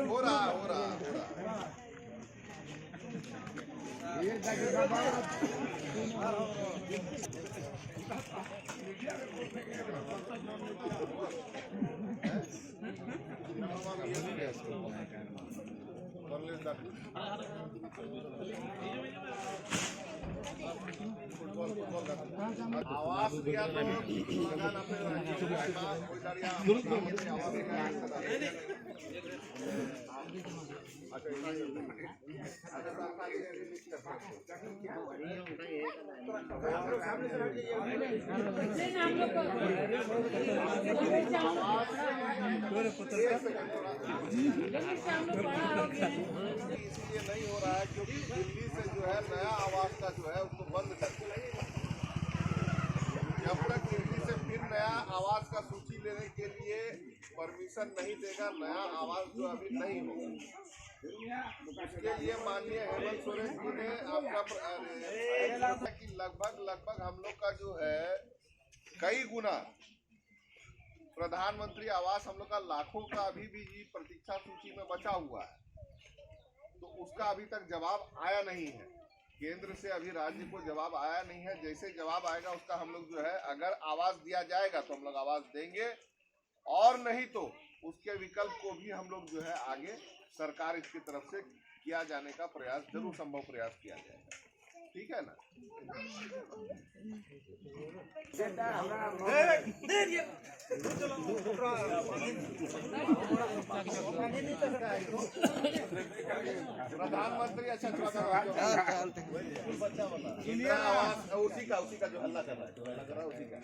हो रहा आवास दिया तो लगान अपने इसलिए नहीं हो रहा है क्योंकि दिल्ली से जो है नया आवास का जो है उसको बंद कर दिया। जब तक दिल्ली से फिर नया आवास का सूची लेने के लिए परमिशन नहीं देगा, नया आवास जो अभी नहीं होगा। उसके लिए माननीय हेमंत सोरेन जी ने आपका कि लगभग हम लोग का जो है कई गुना प्रधानमंत्री आवास हम लोग का लाखों का अभी भी प्रतीक्षा सूची में बचा हुआ है, तो उसका अभी तक जवाब आया नहीं है। केंद्र से अभी राज्य को जवाब आया नहीं है। जैसे जवाब आएगा उसका हम लोग जो है, अगर आवास दिया जाएगा तो हम लोग आवास देंगे, और नहीं तो उसके विकल्प को भी हम लोग जो है आगे सरकार इसकी तरफ से किया जाने का प्रयास, जरूर संभव प्रयास किया जाएगा। ठीक है ना? प्रधानमंत्री अच्छा उसी का जो हल्ला कर रहा है, उसी का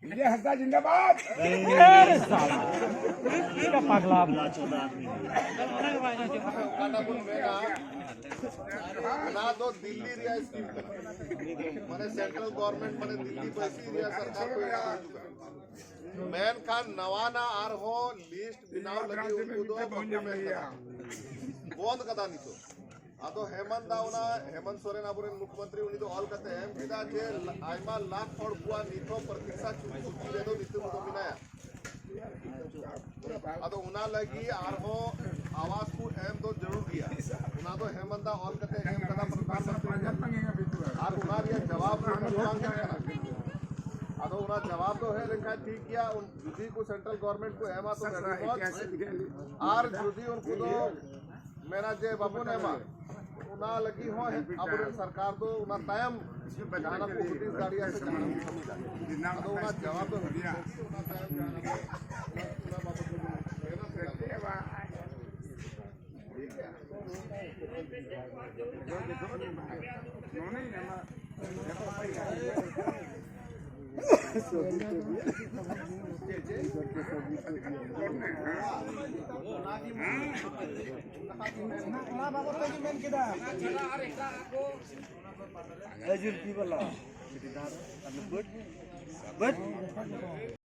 विजय हंसदा जिंदाबाद। ना तो दिल्ली रिया स्कीम मैंने सेंट्रल गवर्नमेंट मैंने दिल्ली पैसी रिया सरकार को मैन खान नवाना आर हो लिस्ट बिनाव लगी उनको दो बंद कदा नहीं तो तो हेमंत सोरेन अब मुख्यमंत्री उन्हीं तो ऑल कहते हैं बिना जे आइमा लाख फड़ बुआ नीथो प्रतीक्षा सूची ले दो नीति को बिनाया तो उना लगी आर हो आवास को एम तो जरूर दिया उना तो हेमंत ऑल कहते हैं एम कदा प्रधानमंत्री और उना ये जवाब तो उना जवाब तो है लिखा ठीक किया जुदी को सेंट्रल गवर्नमेंट को एमा तो और जुदी उनको तो मेरा जे बाबू ने एमा उना लगी हो है अब सरकार तो उना टाइम जाना को ब्रिटिश गाड़िया से जाना तो उना जवाब तो दिया उना टाइम जाना उना बाबू को Ajur ki bala.